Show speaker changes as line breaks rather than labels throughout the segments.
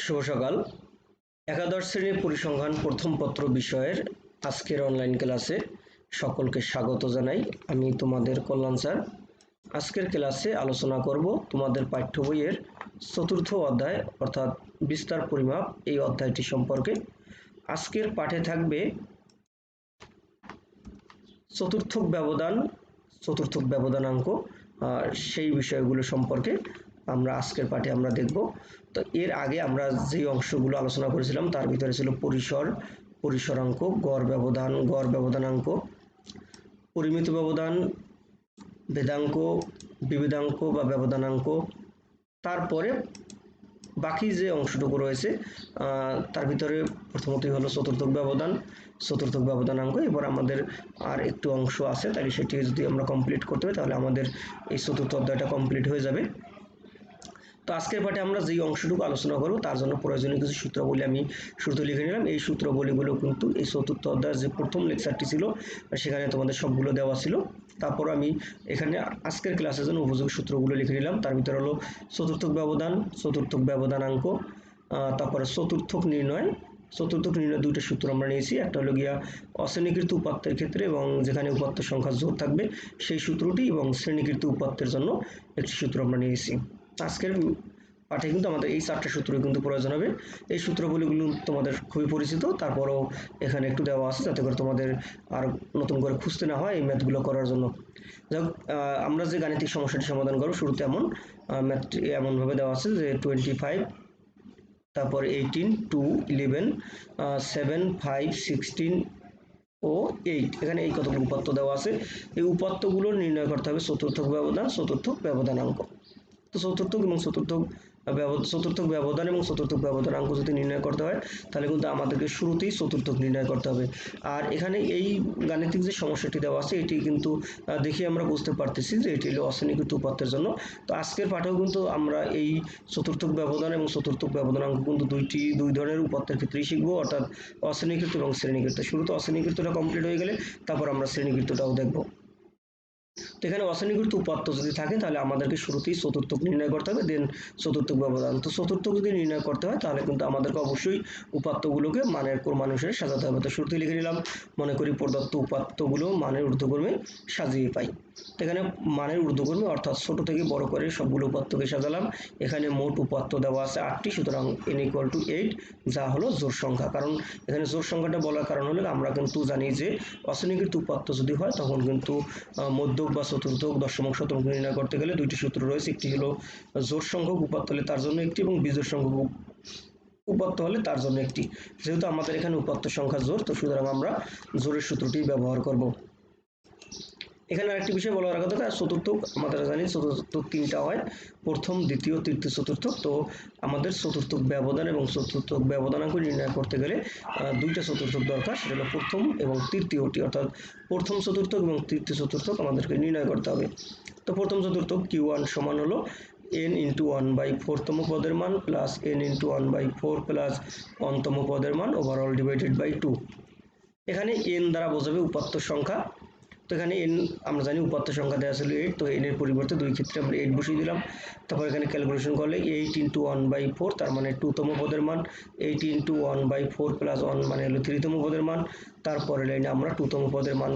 শুভ সকাল। একাদশ শ্রেণীর পরিসংখ্যান প্রথম পত্র বিষয়ের আজকের অনলাইন ক্লাসে সকলকে স্বাগত জানাই। আমি তোমাদের কল্যাণ স্যার। আজকের ক্লাসে আলোচনা করব তোমাদের পাঠ্য বইয়ের চতুর্থ অধ্যায় অর্থাৎ বিস্তার পরিমাপ এই অধ্যায়টি সম্পর্কে। আজকের পাঠে থাকবে চতুর্থক ব্যবধানাঙ্ক সেই বিষয়গুলো সম্পর্কে আমরা আজকের পাঠে আমরা দেখব। তো এর আগে আমরা যে অংশগুলো আলোচনা করেছিলাম তার ভিতরে ছিল পরিসরাঙ্ক, গড় ব্যবধানাঙ্ক, পরিমিত ব্যবধান, ভেদাঙ্ক, বিভেদাঙ্ক বা ব্যবধানাঙ্ক। তারপরে বাকি যে অংশটুকু রয়েছে তার ভিতরে প্রথমতই হলো চতুর্থক ব্যবধানাঙ্ক। এবার আমাদের আর একটু অংশ আছে, তাহলে সেটি যদি আমরা কমপ্লিট করতে হয় তাহলে আমাদের এই চতুর্থ অধ্যায়টা কমপ্লিট হয়ে যাবে। তো আজকের পাঠে আমরা যেই অংশটুকু আলোচনা করব তার জন্য প্রয়োজনীয় কিছু সূত্রাবলী আমি শুরুতে লিখে নিলাম। এই সূত্রাবলীগুলো কিন্তু এই চতুর্থ অধ্যায়ের যে প্রথম লেকচারটি ছিল সেখানে তোমাদের সবগুলো দেওয়া ছিল। তারপর আমি এখানে আজকের ক্লাসের জন্য উপযোগী সূত্রগুলো লিখে নিলাম। তার ভিতরে হলো চতুর্থক ব্যবধানাঙ্ক, তারপরে চতুর্থক নির্ণয় দুইটা সূত্র আমরা নিয়েছি। একটা হলো গিয়া অশ্রেণীকৃত উপাত্তের ক্ষেত্রে এবং যেখানে উপাত্তের সংখ্যা জোড় থাকবে সেই সূত্রটি, এবং শ্রেণীকৃত উপাত্তের জন্য একটি সূত্র আমরা নিয়েছি। আজকের পাঠে কিন্তু আমাদের এই চারটা সূত্রই কিন্তু প্রয়োজন হবে। এই সূত্রগুলিগুলো তোমাদের খুবই পরিচিত, তারপরেও এখানে একটু দেওয়া আছে যাতে করে তোমাদের আর নতুন করে খুঁজতে না হয় এই ম্যাথগুলো করার জন্য। যাক, আমরা যে গাণিতিক সমস্যাটি সমাধান করব শুরুতে ম্যাথটি এমনভাবে দেওয়া আছে যে 25, তারপর 18, 2, 11, 7, 5, 16 ও 8, এখানে এই কতগুলো উপাত্ত দেওয়া আছে। এই উপাত্তগুলো নির্ণয় করতে হবে চতুর্থক ব্যবধানাঙ্ক। তো চতুর্থক ব্যবধান এবং চতুর্থক ব্যবধানাঙ্ক যদি নির্ণয় করতে হয় তাহলে কিন্তু আমাদেরকে শুরুতেই চতুর্থক নির্ণয় করতে হবে। আর এখানে এই গাণিতিক যে সমস্যাটি দেওয়া আছে এটি কিন্তু দেখে আমরা বুঝতে পারতেছি যে এটি হলো অশ্রেণীকৃত উপাত্তের জন্য। তো আজকের পাঠেও কিন্তু আমরা এই চতুর্থক ব্যবধান এবং চতুর্থক ব্যবধানাঙ্ক কিন্তু দুই ধরনের উপাত্তের ক্ষেত্রেই শিখবো, অর্থাৎ অশ্রেণীকৃত এবং শ্রেণীকৃত। শুরুতে অশ্রেণীকৃতটা কমপ্লিট হয়ে গেলে তারপর আমরা শ্রেণীকৃতটাও দেখব। তো এখানে অশ্রেণীকৃত উপাত্ত যদি থাকে তাহলে আমাদেরকে শুরুতেই চতুর্থক নির্ণয় করতে হবে, দেন চতুর্থক ব্যবধান। তো চতুর্থক যদি নির্ণয় করতে হয় তাহলে কিন্তু আমাদেরকে অবশ্যই উপাত্তগুলোকে মানের ক্রমানুসারে সাজাতে হবে। তো শুরুতেই লিখে নিলাম, মনে করি প্রদত্ত উপাত্তগুলো মানের ঊর্ধ্বক্রমে সাজিয়ে পাই। তো এখানে মানের ঊর্ধ্বক্রমে অর্থাৎ ছোট থেকে বড় করে সবগুলো উপাত্তকে সাজালাম। এখানে মোট উপাত্ত দেওয়া আছে 8টি, সুতরাং n = 8, যা হলো জোড় সংখ্যা। কারণ এখানে জোড় সংখ্যাটা বলার কারণ হলো আমরা কিন্তু জানি যে অশ্রেণীকৃত উপাত্ত যদি হয় তখন কিন্তু মধ্যক বা চতুর্থক, দশমক, শতমক নির্ণয় করতে গেলে দুইটি সূত্র রয়েছে। একটি হলো জোড় সংখ্যক উপাত্ত হলে তার জন্য একটি, এবং বিজোড় সংখ্যক উপাত্ত হলে তার জন্য একটি। যেহেতু আমাদের এখানে উপাত্ত সংখ্যা জোড়, তো সুতরাং আমরা জোড়ের সূত্রটি ব্যবহার করব। এখানে আরেকটি বিষয় বলা রাখা দরকার, চতুর্থক আমাদের জানি চতুর্থক তিনটা হয়, প্রথম, দ্বিতীয়, তৃতীয় চতুর্থক। তো আমাদের চতুর্থক ব্যবধান এবং চতুর্থক ব্যবধানাঙ্ক নির্ণয় করতে গেলে দুইটা চতুর্থক দরকার, সেটা হলো প্রথম এবং তৃতীয়টি, অর্থাৎ প্রথম চতুর্থক এবং তৃতীয় চতুর্থক আমাদেরকে নির্ণয় করতে হবে। তো প্রথম চতুর্থক Q1 সমান হলো n × 1/4 তম পদের মান প্লাস n × 1/4 প্লাস অনতম পদের মান ওভারঅল ডিভাইডেড বাই 2। এখানে n দ্বারা বোঝাবে উপাত্ত সংখ্যা। তো এখানে n আমরা জানি উপাত্ত সংখ্যা দেওয়া ছিল 8, তো n এর পরিবর্তে দুই ক্ষেত্রে আমরা 8 বসিয়ে দিলাম। তারপর এখানে ক্যালকুলেশন করলে 8 × 1/4 তার মানে 2তম পদের মান, 8 × 1/4 প্লাস 1 মানে হলো 3তম পদের মান। তারপরে লাইনে আমরা 2তম পদের মান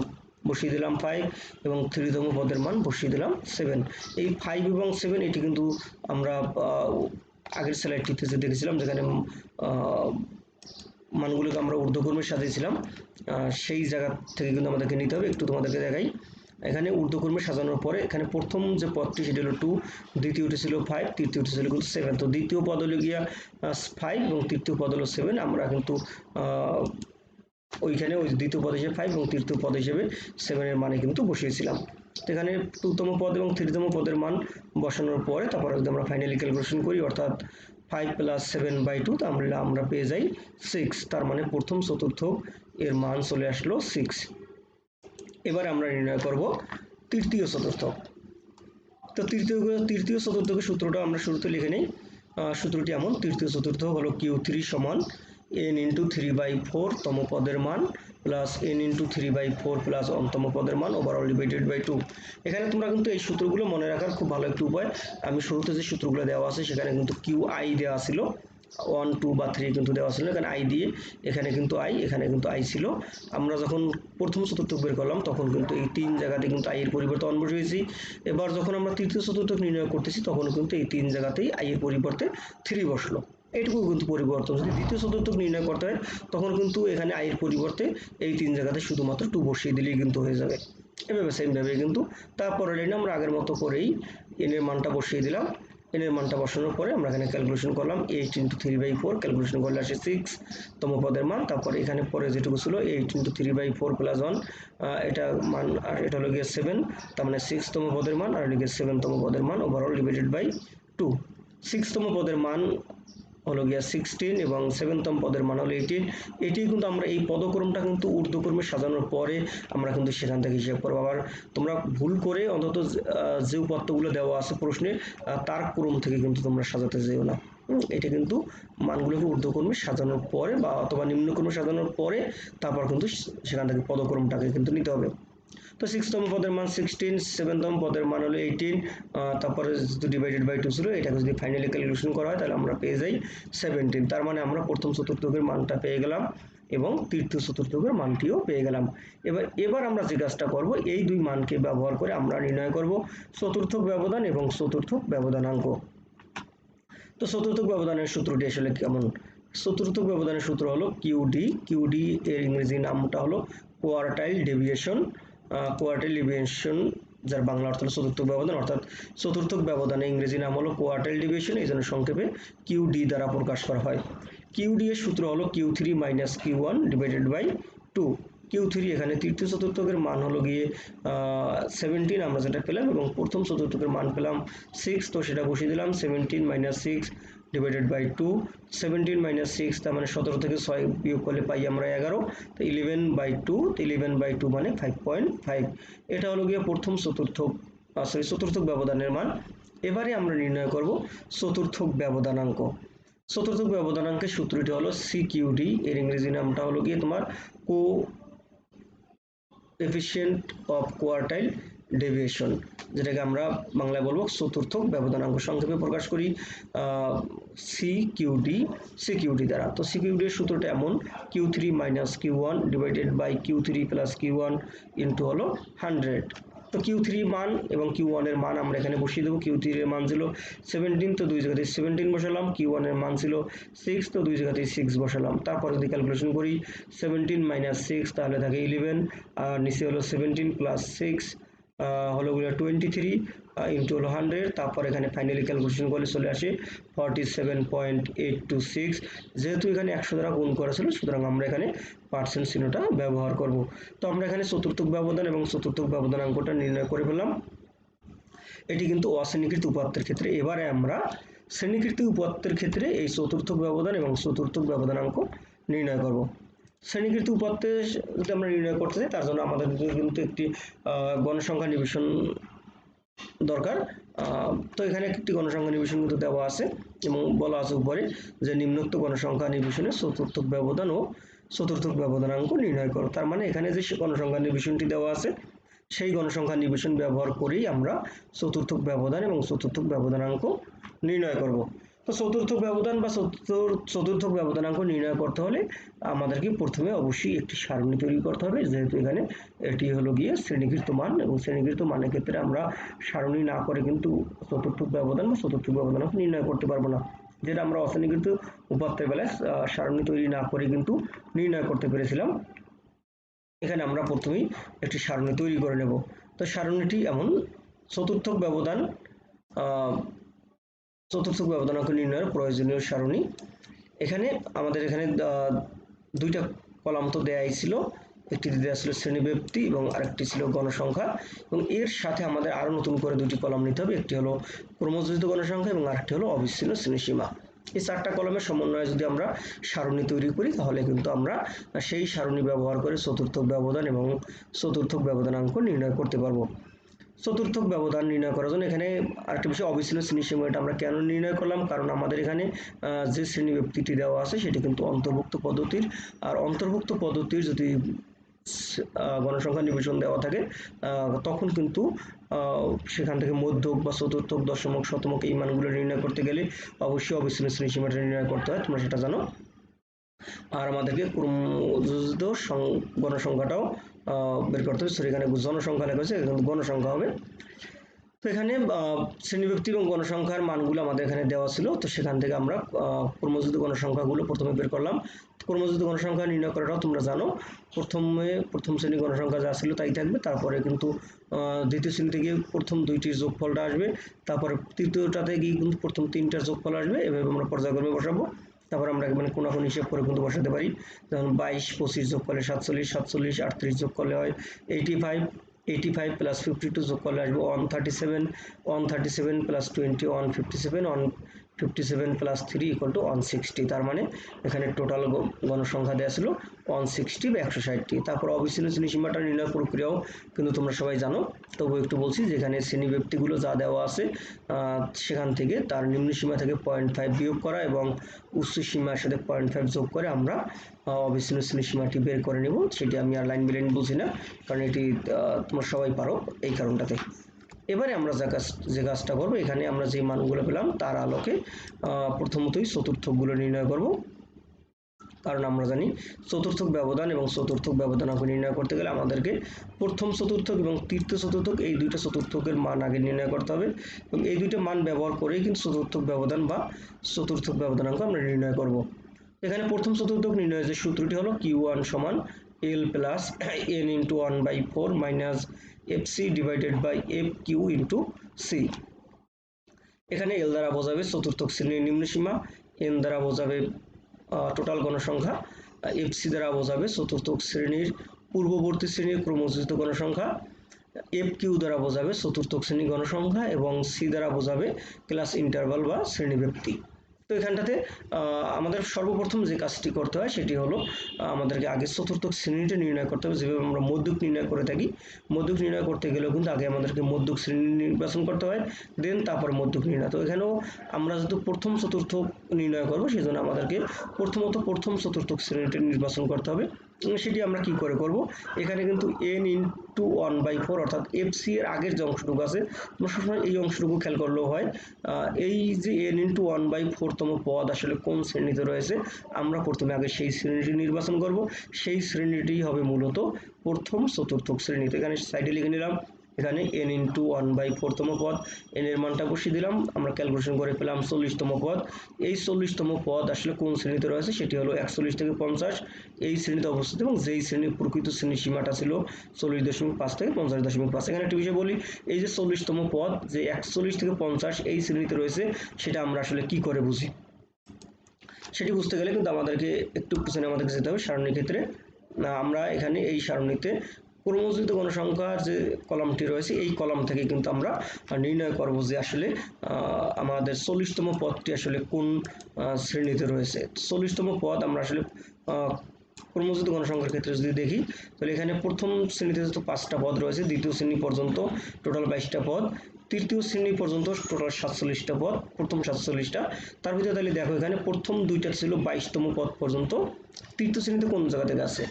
বসিয়ে দিলাম 5 এবং 3তম পদের মান বসিয়ে দিলাম 7। এই 5 এবং 7 এটি কিন্তু আমরা আগের স্লাইডটিতে যে দেখেছিলাম যেখানে মানগুলোকে আমরা ঊর্ধ্বক্রমে সাজিয়েছিলাম, সেই জায়গা থেকে কিন্তু আমাদেরকে নিতে হবে। একটু তোমাদেরকে দেখাই, এখানে ঊর্ধ্বক্রমে সাজানোর পরে এখানে প্রথম যে পদটি সেটি হলো 2, দ্বিতীয়টি ছিল 5, তৃতীয়টি ছিল কিন্তু 7। তো দ্বিতীয় পদ হলো গিয়া 5 এবং তৃতীয় পদ হলো 7। আমরা কিন্তু ওইখানে ওই দ্বিতীয় পদ হিসেবে 5 এবং তৃতীয় পদ হিসেবে 7 এর মানে কিন্তু বসিয়েছিলাম। তো এখানে 2তম পদ এবং 3তম পদের মান বসানোর পরে তারপরে যদি আমরা ফাইনালি ক্যালকুলেশন করি, অর্থাৎ 5 + 7/2, তো আমরা পেয়ে যাই 6। তার মানে প্রথম চতুর্থক এর মান চলে আসলো 6। এবার আমরা নির্ণয় করব তৃতীয় চতুর্থক। তো তৃতীয় চতুর্থকের সূত্রটা আমরা শুরুতে লিখে নেই। সূত্রটি এমন, তৃতীয় চতুর্থক হলো Q3 সমান n × 3/4 তম পদের মান প্লাস n × 3/4 প্লাস অনতম পদের মান ওভারঅল ডিভাইডেড বাই 2। এখানে তোমরা কিন্তু এই সূত্রগুলো মনে রাখার খুব ভালো একটি উপায়, আমি শুরুতে যে সূত্রগুলো দেওয়া আছে সেখানে কিন্তু QI দেওয়া ছিল, 1 2 বা 3 কিন্তু দেওয়া ছিল, এখানে আই দিয়ে, এখানে কিন্তু আই, এখানে কিন্তু আই ছিল। আমরা যখন প্রথম চতুর্থক বের করলাম তখন কিন্তু এই 3 জায়গাতে কিন্তু আই এর পরিবর্তে 1 বসিয়েছি। এবার যখন আমরা তৃতীয় চতুর্থক নির্ণয় করতেছি তখন কিন্তু এই 3 জায়গাতেই আই এর পরিবর্তে 3 বসলো। এইটুকু কিন্তু পরিবর্তন। যদি দ্বিতীয় চতুর্থক নির্ণয় করতে হয় তখন কিন্তু এখানে আই এর পরিবর্তে এই 3 জায়গাতে শুধুমাত্র 2 বসিয়ে দিলেই কিন্তু হয়ে যাবে। এভাবে সেমভাবে কিন্তু তারপরে লাইনে আমরা আগের মতো করেই এন এর মানটা বসিয়ে দিলাম। এন এর মানটা বসানোর পরে আমরা এখানে ক্যালকুলেশন করলাম 8 × 3/4, ক্যালকুলেশন করলে আসে 6 তম পদের মান। তারপরে এখানে পরে যেটুকু ছিল 8 × 3/4 + 1, এটা মান, আর এটা হলো গিয়ে 7, তার মানে 6 তম পদের মান, আর এদিকে 7 তম পদের মান, ওভারঅল ডিভাইডেড বাই 2। 6 তম পদের মান হলো গিয়া 16 এবং 7তম পদের মান হলো 18। এটি কিন্তু আমরা এই পদক্রমটা কিন্তু ঊর্ধ্বক্রমে সাজানোর পরে আমরা কিন্তু সেখান থেকে হিসাব করবো। আবার তোমরা ভুল করে অন্তত যে উপাত্তগুলো দেওয়া আছে প্রশ্নে তার ক্রম থেকে কিন্তু তোমরা সাজাতে যেও না। এটা কিন্তু মানগুলোকে ঊর্ধ্বক্রমে সাজানোর পরে বা অথবা নিম্নক্রমে সাজানোর পরে তারপর কিন্তু সেখান থেকে পদক্রমটাকে কিন্তু নিতে হবে। তো 6তম পদের মান 16, 7তম পদের মান হলো 18, তারপরে যেহেতু ডিভাইডেড বাই 2 ছিল, এটাকে যদি ফাইনালি ক্যালকুলেশন করা হয় তাহলে আমরা পেয়ে যাই 17। তার মানে আমরা প্রথম চতুর্থকের মানটা পেয়ে গেলাম এবং তৃতীয় চতুর্থকের মানটিও পেয়ে গেলাম। এবার আমরা যে কাজটা করব, এই দুই মানকে ব্যবহার করে আমরা নির্ণয় করব চতুর্থক ব্যবধান এবং চতুর্থক ব্যবধানাঙ্ক। তো চতুর্থক ব্যবধানের সূত্রটি আসলে কেমন? চতুর্থক ব্যবধানের সূত্র হলো কিউডি। কিউডি এর ইংরেজি নামটা হলো কোয়ার্টাইল ডেভিয়েশন। কোয়ার্টাইল ডেভিয়েশন যার বাংলা অর্থ হলো চতুর্থক ব্যবধান, অর্থাৎ চতুর্থক ব্যবধানের ইংরেজি নাম হলো কোয়ার্টাইল ডেভিয়েশন, এই জন্য সংক্ষেপে কিউডি দ্বারা প্রকাশ করা হয়। কিউডি এর সূত্র হলো Q3 - Q1 divided by 2। Q3 এখানে তৃতীয় চতুর্থকের মান হলো গিয়ে 17 আমরা যেটা পেলাম, এবং প্রথম চতুর্থকের মান পেলাম 6, তো সেটা বসিয়ে দিলাম 17 - 6 ডিভাইডেড বাই 2। 17 - 6 তার মানে 17 থেকে 6 বিয়োগ করলে পাই আমরা 11, তো 11/2, তো 11/2 মানে 5.5। এটা হলো গিয়ে প্রথম চতুর্থক ব্যবধানের মান। এবারে আমরা নির্ণয় করব চতুর্থক ব্যবধানাঙ্ক। চতুর্থক ব্যবধানাঙ্কের সূত্রটি হলো CQD, এর ইংরেজি নামটা হলো গিয়ে তোমার কোএফিসিয়েন্ট অফ কোয়ার্টাইল ডেভিয়েশন, যেটাকে আমরা বাংলায় বলবো চতুর্থক ব্যবধানাঙ্ক। সংক্ষেপে প্রকাশ করি সিকিউডি দ্বারা। তো সিকিউডি এর সূত্রটা এমন, Q3 - Q1 divided by Q3 + Q1 into হলো 100। তো Q3 মান এবং Q1 এর মান আমরা এখানে বসিয়ে দেবো। Q3 এর মান ছিল 17, তো 2 জায়গাতে 17 বসালাম। Q1 এর মান ছিল 6, তো 2 জায়গাতে 6 বসালাম। তারপর যদি ক্যালকুলেশন করি 17 - 6 তাহলে থাকে 11, আর নিচে হলো 17 + 6 হলো 23 ইন্টু হলো 100। তারপর এখানে ফাইনালি ক্যালকুলেশন করলে চলে আসে 47.826। যেহেতু এখানে 100 দ্বারা গুণ করা ছিল, সুতরাং আমরা এখানে পার্সেন্ট চিহ্নটা ব্যবহার করব। তো আমরা এখানে চতুর্থক ব্যবধান এবং চতুর্থক ব্যবধানাঙ্কটা নির্ণয় করে ফেললাম। এটি কিন্তু অশ্রেণীকৃত উপাত্তের ক্ষেত্রে। এবারে আমরা শ্রেণীকৃত উপাত্তের ক্ষেত্রে এই চতুর্থক ব্যবধান এবং চতুর্থক ব্যবধানাঙ্ক নির্ণয় করব। শ্রেণীকৃত উপাত্তে যদি আমরা নির্ণয় করতে চাই, তার জন্য আমাদের কিন্তু একটি গণসংখ্যা নিবেশন দরকার। তো এখানে একটি গণসংখ্যা নিবেশন কিন্তু দেওয়া আছে এবং বলা আছে উপরে যে নিম্নোক্ত গণসংখ্যা নিবেশনে চতুর্থক ব্যবধান ও চতুর্থক ব্যবধানাঙ্ক নির্ণয় করো। তার মানে এখানে যে গণসংখ্যা নিবেশনটি দেওয়া আছে সেই গণসংখ্যা নিবেশন ব্যবহার করেই আমরা চতুর্থক ব্যবধান এবং চতুর্থক ব্যবধানাঙ্ক নির্ণয় করব। তো চতুর্থক ব্যবধান বা চতুর্থক ব্যবধানাঙ্ক নির্ণয় করতে হলে আমাদেরকে প্রথমে অবশ্যই একটি সারণী তৈরি করতে হবে, যেহেতু এখানে এটি হলো গিয়ে শ্রেণীকৃত মান, এবং শ্রেণীকৃত মানের ক্ষেত্রে আমরা সারণী না করে কিন্তু চতুর্থক ব্যবধান বা চতুর্থক ব্যবধানাঙ্ক নির্ণয় করতে পারবো না, যেটা আমরা অশ্রেণীকৃত উপাত্তের বেলায় সারণী তৈরি না করে কিন্তু নির্ণয় করতে পেরেছিলাম। এখানে আমরা প্রথমেই একটি সারণী তৈরি করে নেব। তো সারণীটি এমন, চতুর্থক ব্যবধানাঙ্ক নির্ণয়ের প্রয়োজনীয় সারণী। এখানে আমাদের দুইটা কলাম তো দেয়াই ছিল, একটি দেওয়া ছিল শ্রেণীব্যাপ্তি এবং আরেকটি ছিল গণসংখ্যা, এবং এর সাথে আমাদের আরো নতুন করে দুটি কলাম নিতে হবে, একটি হলো ক্রমযোজিত গণসংখ্যা এবং আরেকটি হলো অবিচ্ছিন্ন শ্রেণীসীমা। এই 4টা কলমের সমন্বয়ে যদি আমরা সারণী তৈরি করি তাহলে কিন্তু আমরা সেই সারণী ব্যবহার করে চতুর্থক ব্যবধান এবং চতুর্থক ব্যবধানাঙ্ক নির্ণয় করতে পারবো। চতুর্থক ব্যবধান নির্ণয় করার জন্য এখানে আরেকটা বিষয়, অবিচ্ছিন্ন শ্রেণীসীমা, এটা আমরা কেন নির্ণয় করলাম? কারণ আমাদের এখানে যে শ্রেণীব্যাপ্তিটি দেওয়া আছে সেটি কিন্তু অন্তর্ভুক্ত পদ্ধতির, আর অন্তর্ভুক্ত পদ্ধতির যদি গণসংখ্যা নিবেশন দেওয়া থাকে তখন কিন্তু সেখান থেকে মধ্যক বা চতুর্থক, দশমক, শতমক এই মানগুলো নির্ণয় করতে গেলে অবশ্যই অবিচ্ছিন্ন শ্রেণীসীমাটা নির্ণয় করতে হয়, তোমরা সেটা জানো। আর আমাদেরকে ক্রমযোজিত গণসংখ্যাটাও বের করতে হবে। এখানে জনসংখ্যা লেখা হয়েছে, এখানে গণসংখ্যা হবে। তো এখানে শ্রেণীব্যক্তি এবং গণসংখ্যার মানগুলো আমাদের এখানে দেওয়া ছিল, তো সেখান থেকে আমরা ক্রমযোজিত গণসংখ্যাগুলো প্রথমে বের করলাম। ক্রমযোজিত গণসংখ্যা নির্ণয় করাটাও তোমরা জানো, প্রথম শ্রেণী গণসংখ্যা যা ছিল তাই থাকবে, তারপরে কিন্তু দ্বিতীয় শ্রেণী থেকে প্রথম দুইটির যোগফলটা আসবে, তারপরে তৃতীয়টাতে গিয়ে কিন্তু প্রথম তিনটার যোগফল আসবে, এভাবে আমরা পর্যায়ক্রমে বসাবো। তারপর আমরা মানে কোন হিসাব করে কিন্তু বসাতে পারি, যেমন 22, 25 যোগ করলে 47, 47, 38 যোগ করলে হয় 85, 85 প্লাস 52 যোগ করলে আসবে 137, 137 প্লাস 20 157, 157 প্লাস 3 ইকুয়াল টু 160। তার মানে এখানে টোটাল গণসংখ্যা দেওয়া ছিল 160 বা 160টি। তারপর অবিচ্ছিন্ন শ্রেণীসীমাটা নির্ণয় প্রক্রিয়াও কিন্তু তোমরা সবাই জানো, তবু একটু বলছি, যেখানে শ্রেণীব্যক্তিগুলো যা দেওয়া আছে সেখান থেকে তার নিম্ন সীমা থেকে 0.5 বিয়োগ করা এবং উচ্চ সীমার সাথে 0.5 যোগ করে আমরা অবিচ্ছিন্ন শ্রেণীসীমাটি বের করে নেব। সেটি আমি আর লাইন বাই লাইন বলছি না, কারণ এটি তোমরা সবাই পারো এই কারণটাতে। এবারে আমরা যে কাজটা করবো, এখানে আমরা যে মানগুলো পেলাম তার আলোকে প্রথমতই চতুর্থকগুলো নির্ণয় করব, কারণ আমরা জানি চতুর্থক ব্যবধান এবং চতুর্থক ব্যবধানাঙ্ক নির্ণয় করতে গেলে আমাদেরকে প্রথম চতুর্থক এবং তৃতীয় চতুর্থক এই দুইটা চতুর্থকের মান আগে নির্ণয় করতে হবে, এবং এই দুইটা মান ব্যবহার করেই কিন্তু চতুর্থক ব্যবধান বা চতুর্থক ব্যবধানাঙ্ক আমরা নির্ণয় করব। এখানে প্রথম চতুর্থক নির্ণয়ের যে সূত্রটি হলো Q1 সমান L plus N into 1/4 minus FC divided by FQ into C। এখানে L দ্বারা বোঝাবে চতুর্থক শ্রেণীর নিম্ন সীমা, N দ্বারা বোঝাবে টোটাল গণসংখ্যা, FC দ্বারা বোঝাবে চতুর্থক শ্রেণীর পূর্ববর্তী শ্রেণীর ক্রমযোজিত গণসংখ্যা, FQ দ্বারা বোঝাবে চতুর্থক শ্রেণী গণসংখ্যা এবং C দ্বারা বোঝাবে ক্লাস ইন্টারভাল বা শ্রেণীব্যক্তি। তো এখানটাতে আমাদের সর্বপ্রথম যে কাজটি করতে হয় সেটি হলো আমাদেরকে আগে চতুর্থক শ্রেণীটা নির্ণয় করতে হবে, যেভাবে আমরা মধ্যক নির্ণয় করে থাকি। মধ্যক নির্ণয় করতে গেলেও কিন্তু আগে আমাদেরকে মধ্যক শ্রেণী নির্বাচন করতে হয়, দেন তারপর মধ্যক নির্ণয়। তো এখানেও আমরা যেহেতু প্রথম চতুর্থক নির্ণয় করবো, সেই জন্য আমাদেরকে প্রথমত প্রথম চতুর্থক শ্রেণীটা নির্বাচন করতে হবে। সেটি আমরা কি করে করব, এখানে কিন্তু n ইন্টু 1/4 অর্থাৎ FC এর আগের যে অংশটুকু আছে, তোমরা সবসময় এই অংশটুকু খেয়াল করলেও হয়। এই যে n ইন্টু 1/4 তম পদ আসলে কোন শ্রেণীতে রয়েছে, আমরা প্রথমে আগে সেই শ্রেণীটি নির্বাচন করব। সেই শ্রেণীটি হবে মূলত প্রথম চতুর্থক শ্রেণী। তো এখানে সাইডে লিখে নিলাম, এখানে n ইন্টু 1/4 তম পদ, n এর মানটা বসিয়ে দিলাম, আমরা ক্যালকুলেশন করে পেলাম 40 তম পদ। এই 40 তম পদ আসলে কোন শ্রেণীতে রয়েছে, সেটি হলো 41 থেকে 50 এই শ্রেণীতে অবস্থিত, এবং যেই শ্রেণীর প্রকৃত শ্রেণী সীমাটা ছিল 40.5 থেকে 50.5। এখানে একটি বিষয় বলি, এই যে 40 তম পদ যে 41 থেকে 50 এই শ্রেণীতে রয়েছে, সেটা আমরা আসলে কি করে বুঝি, সেটি বুঝতে গেলে কিন্তু আমাদেরকে একটু পিছনে আমাদেরকে যেতে হবে সারণীর ক্ষেত্রে। আমরা এখানে এই সারণীতে ক্রমযোজিত গণসংখ্যার যে কলামটি রয়েছে, এই কলাম থেকে কিন্তু আমরা নির্ণয় করব যে আসলে আমাদের 40তম পদটি আসলে কোন শ্রেণীতে রয়েছে। 40তম পদ আমরা আসলে ক্রমযোজিত গণসংখ্যার ক্ষেত্রে যদি দেখি, তাহলে এখানে প্রথম শ্রেণীতে যেহেতু 5টা পদ রয়েছে, দ্বিতীয় শ্রেণী পর্যন্ত টোটাল 22টা পদ, তৃতীয় শ্রেণী পর্যন্ত টোটাল 47টা পদ, প্রথম 47টা। তার ভিতরে তাহলে দেখো এখানে প্রথম দুইটা ছিল 22তম পদ পর্যন্ত, তৃতীয় শ্রেণীতে কোন জায়গা থেকে আছে,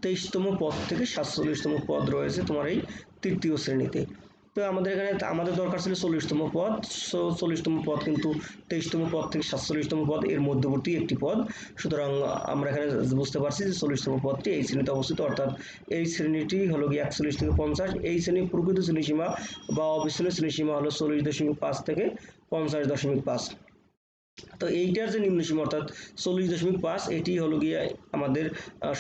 23তম পদ থেকে 47তম পদ রয়েছে তোমার এই তৃতীয় শ্রেণীতে। তো আমাদের এখানে আমাদের দরকার ছিল 40তম পদ, 40তম পদ কিন্তু 23তম পদ থেকে 47তম পদ এর মধ্যবর্তী একটি পদ, সুতরাং আমরা এখানে বুঝতে পারছি যে 40তম পদটি এই শ্রেণীতে অবস্থিত, অর্থাৎ এই শ্রেণীটি হলো গিয়ে 41 থেকে 50। এই শ্রেণীর প্রকৃত শ্রেণীসীমা বা অবিচ্ছিন্ন শ্রেণীসীমা হলো 40.5 থেকে 50.5। তো এইটার যে নিম্ন সীমা অর্থাৎ 40.5 এটি হলো গিয়ে আমাদের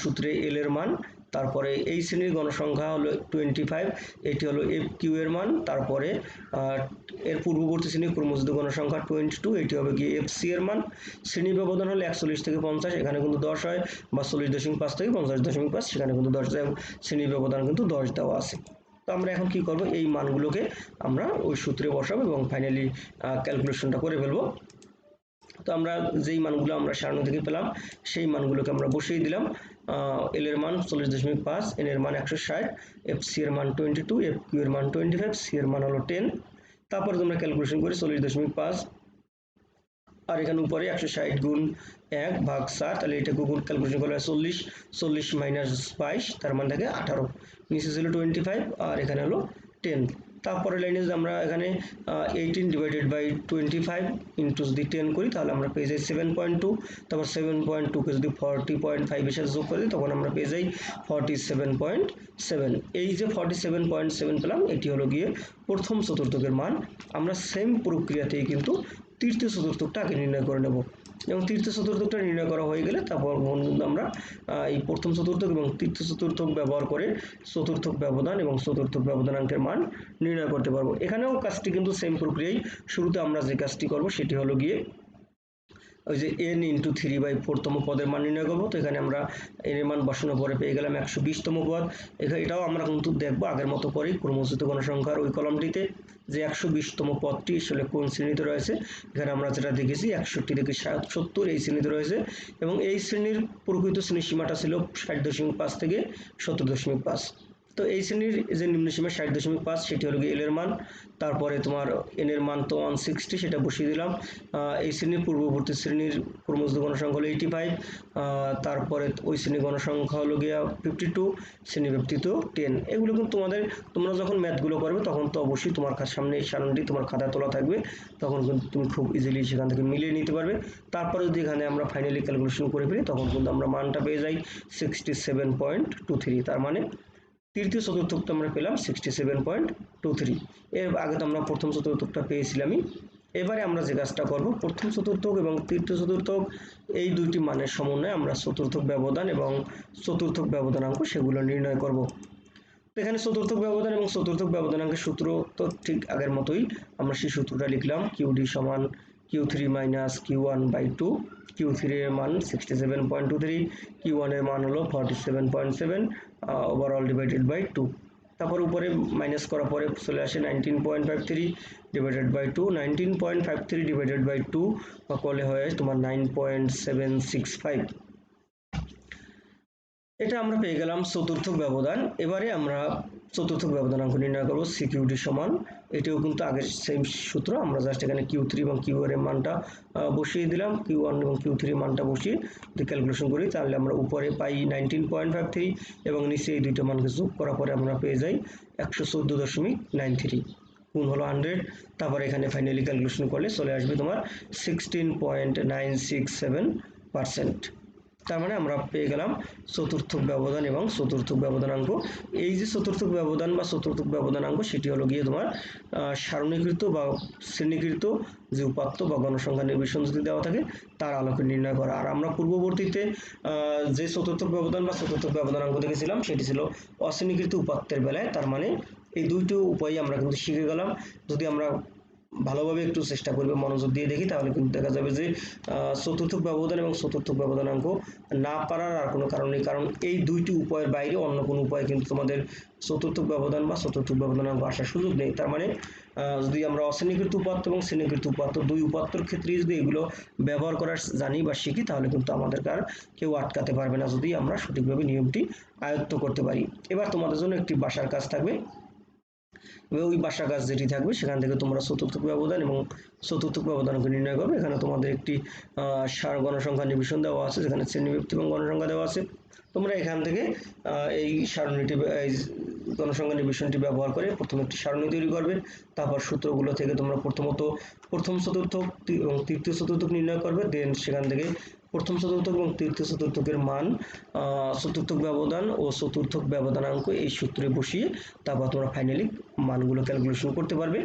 সূত্রে এল এর মান, তারপরে এই শ্রেণীর গণসংখ্যা হলো 25, এটি হলো FQ এর মান, তারপরে এর পূর্ববর্তী শ্রেণীর ক্রমযোজিত গণসংখ্যা 22, এটি হবে গিয়ে FC এর মান। শ্রেণী ব্যবধান হলো 41 থেকে 50, এখানে কিন্তু 10 হয়, বা 40.5 থেকে 50.5 সেখানে কিন্তু 10 যায়, শ্রেণী ব্যবধান কিন্তু 10 দেওয়া আছে। তো আমরা এখন কি করব, এই মানগুলোকে আমরা ওই সূত্রে বসাবো এবং ফাইনালি ক্যালকুলেশনটা করে ফেলবো। তো আমরা যেই মানগুলো আমরা সারণী থেকে পেলাম সেই মানগুলোকে আমরা বসিয়ে দিলাম। এল এর মান 40.5, এন এর মান 160, FC এর মান 22, FQ এর মান 25, C এর মান হলো 10। তারপরে তোমরা ক্যালকুলেশন করে 40.5 আর এখানে উপরে 160 গুণ 1 ভাগ 7, তাহলে এটা গুণ ক্যালকুলেশন করলে 40, 40 মাইনাস 22 তার মানে থাকে 18, নিচে ছিল 25 আর এখানে হলো 10। তারপরে লাইনে যদি আমরা এখানে 18 ডিভাইডেড বাই 25 ইন্টু যদি 10 করি তাহলে আমরা পেয়ে যাই 7.2, তারপর 7.2কে যদি 40.5 এর সাথে যোগ করে দিই তখন আমরা পেয়ে যাই 47.7। এই যে 47.7 পেলাম, এটি হলো গিয়ে প্রথম চতুর্থকের মান। আমরা সেম প্রক্রিয়াতেই কিন্তু তৃতীয় চতুর্থকটা আগে নির্ণয় করে নেব, এবং তৃতীয় চতুর্থকটা নির্ণয় করা হয়ে গেলে তারপর কিন্তু আমরা এই প্রথম চতুর্থক এবং তৃতীয় চতুর্থক ব্যবহার করে চতুর্থক ব্যবধান এবং চতুর্থক ব্যবধানাঙ্কের মান নির্ণয় করতে পারবো। এখানেও কাজটি কিন্তু সেম প্রক্রিয়ায়। শুরুতে আমরা যে কাজটি করব সেটি হলো গিয়ে ওই যে n ইন্টু 3/4 তম পদের মান নির্ণয় করবো। তো এখানে আমরা n এর মান বসানোর পরে পেয়ে গেলাম 120 তম পদ। এটাও আমরা কিন্তু দেখবো আগের মতো করেই ক্রমচ্যুত গণসংখ্যার ওই কলমটিতে যে 120 তম পদটি আসলে কোন শ্রেণীতে রয়েছে। এখানে আমরা যেটা দেখেছি 61 থেকে 70 এই শ্রেণীতে রয়েছে, এবং এই শ্রেণীর প্রকৃত শ্রেণীর সীমাটা ছিল 60.5 থেকে 70.5। তো এই শ্রেণীর যে নিম্নসীমা 60.5 সেটি হলো গিয়ে এল এর মান। তারপরে তোমার এন এর মান তো 160, সেটা বসিয়ে দিলাম। এই শ্রেণীর পূর্ববর্তী শ্রেণীর ক্রমচ্যুত গণসংখ্যা হলো 85, তারপরে ওই শ্রেণীর গণসংখ্যা হলো গিয়া 52, শ্রেণী ব্যতীত 10। এগুলো কিন্তু তোমরা যখন ম্যাথগুলো করবে তখন তো অবশ্যই তোমার সামনে এই সারণীটি তোমার খাতায় তোলা থাকবে, তখন কিন্তু তুমি খুব ইজিলি সেখান থেকে মিলিয়ে নিতে পারবে। তারপরে যদি এখানে আমরা ফাইনালি ক্যালকুলেশন করে ফেলি তখন কিন্তু আমরা মানটা পেয়ে যাই 67.23। তার মানে তৃতীয় চতুর্থকটা আমরা পেলাম 67.23। এর আগে তো আমরা প্রথম চতুর্থকটা পেয়েছিলামই। এবারে আমরা যে কাজটা করব, প্রথম চতুর্থক এবং তৃতীয় চতুর্থক এই দুইটি মানের সমন্বয়ে আমরা চতুর্থক ব্যবধান এবং চতুর্থক ব্যবধানাঙ্ক সেগুলো নির্ণয় করব। তো এখানে চতুর্থক ব্যবধান এবং চতুর্থক ব্যবধানাঙ্কের সূত্র তো ঠিক আগের মতোই। আমরা সেই সূত্রটা লিখলাম, কিউডি সমান Q3 মাইনাস Q1/2। Q3 এর মান 67.23, Q1 এর মান হলো 47.7 ওভারঅল ডিভাইডেড বাই 2। তারপর উপরে মাইনাস করার পরে চলে আসে 19.53 ডিভাইডেড বাই 2। 19.53 ডিভাইডেড বাই 2 করলে হয় তোমার 9.765। এটা আমরা পেয়ে গেলাম চতুর্থক ব্যবধান। এবারে আমরা চতুর্থক ব্যবধানাঙ্ক নির্ণয় করব, সিকিউডি সমান, এটিও কিন্তু আগের সেম সূত্র। আমরা জাস্ট এখানে Q3 এবং Q1 এর মানটা বসিয়ে দিলাম, Q1 এবং Q3 মানটা বসিয়ে যদি ক্যালকুলেশন করি তাহলে আমরা উপরে পাই 19.53 এবং নিচে এই দুইটা মানকে যোগ করার পরে আমরা পেয়ে যাই 114.93, গুণ হলো 100। তারপর এখানে ফাইনালি ক্যালকুলেশন করলে চলে আসবে তোমার 16.967%। তার মানে আমরা পেয়ে গেলাম চতুর্থক ব্যবধান এবং চতুর্থক ব্যবধানাঙ্ক। এই যে চতুর্থক ব্যবধান বা চতুর্থক ব্যবধানাঙ্ক সেটি হলো গিয়ে তোমার সারণীকৃত বা শ্রেণীকৃত যে উপাত্ত বা গণসংখ্যা নির্বিসন যদি দেওয়া থাকে তার আলোকে নির্ণয় করা। আর আমরা পূর্ববর্তীতে যে চতুর্থক ব্যবধান বা চতুর্থক ব্যবধানাঙ্ক দেখেছিলাম সেটি ছিল অশ্রেণীকৃত উপাত্তের বেলায়। তার মানে এই দুইটি উপায় আমরা কিন্তু শিখে গেলাম। যদি আমরা ভালোভাবে একটু চেষ্টা করবে, মনোযোগ দিয়ে দেখি, তাহলে কিন্তু দেখা যাবে যে চতুর্থক ব্যবধান এবং চতুর্থক ব্যবধানাঙ্ক না পারার আর কোনো কারণ নেই, কারণ এই দুইটি উপায়ের বাইরে অন্য কোনো উপায় কিন্তু তোমাদের চতুর্থক ব্যবধান বা চতুর্থক ব্যবধানাঙ্ক আসার সুযোগ নেই। তার মানে যদি আমরা অশ্রেণীকৃত উপাত্ত এবং শ্রেণীকৃত উপাত্ত দুই উপাত্তর ক্ষেত্রে যদি এগুলো ব্যবহার করা জানি বা শিখি তাহলে কিন্তু আমাদেরকে আর কেউ আটকাতে পারবে না, যদি আমরা সঠিকভাবে নিয়মটি আয়ত্ত করতে পারি। এবার তোমাদের জন্য একটি বাসার কাজ থাকবে, ওই বাসা কাজ যেটি থাকবে সেখান থেকে তোমরা চতুর্থক ব্যবধান এবং চতুর্থক ব্যবধানকে নির্ণয় করবে। এখানে তোমাদের একটি গণসংখ্যা নির্বিসন দেওয়া আছে, যেখানে শ্রেণীব্যক্তি এবং গণসংখ্যা দেওয়া আছে। তোমরা এখান থেকে এই সারণীটি গণসংখ্যা নির্বিসনটি ব্যবহার করে প্রথমে একটি সারণী তৈরি করবে। তারপর সূত্রগুলো থেকে তোমরা প্রথমত প্রথম চতুর্থক এবং তৃতীয় চতুর্থক নির্ণয় করবে। দেন সেখান থেকে প্রথম চতুর্থক এবং তৃতীয় চতুর্থকের মান, চতুর্থক ব্যবধান ও চতুর্থক ব্যবধানাঙ্ক এই সূত্রে বসিয়ে তারপর তোমরা ফাইনালি মানগুলো ক্যালকুলেশন করতে পারবে।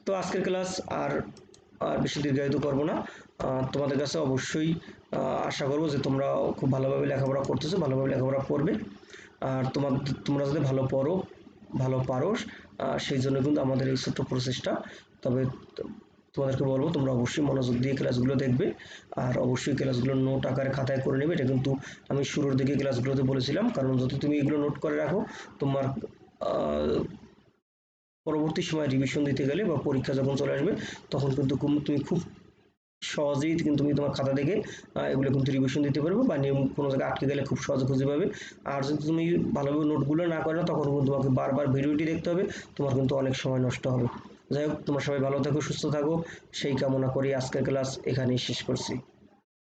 তো আজকের ক্লাস আর বেশি দীর্ঘায়িত করব না। তোমাদের কাছে অবশ্যই আশা করব যে তোমরা খুব ভালোভাবে লেখাপড়া করতেছো, ভালোভাবে লেখাপড়া করবে। আর তোমরা যাতে ভালো পড়ো, ভালো পারো, সেই জন্য কিন্তু আমাদের এই ছোট্ট প্রচেষ্টা। তবে তোমাদেরকে বলবো তোমরা অবশ্যই মনোযোগ দিয়ে ক্লাসগুলো দেখবে, আর অবশ্যই ক্লাসগুলো নোট আকারে খাতায় করে নেবে। এটা কিন্তু আমি শুরুর দিকে ক্লাসগুলোতে বলেছিলাম, কারণ যদি তুমি এগুলো নোট করে রাখো তোমার পরবর্তী সময় রিভিশন দিতে গেলে বা পরীক্ষা যখন চলে আসবে তখন কিন্তু তুমি খুব সহজেই কিন্তু তুমি তোমার খাতা দেখে এগুলো কিন্তু রিভিশন দিতে পারবে, বা নিয়ম কোনো জায়গায় আটকে গেলে খুব সহজে খুঁজে পাবে। আর যদি তুমি ভালোভাবে নোটগুলো না করো তখন কিন্তু তোমাকে বারবার ভিডিওটি দেখতে হবে, তোমার কিন্তু অনেক সময় নষ্ট হবে। যাই হোক, তোমরা সবাই ভালো থাকো, সুস্থ থাকো, সেই কামনা করি আজকের ক্লাস এখানেই শেষ করছি।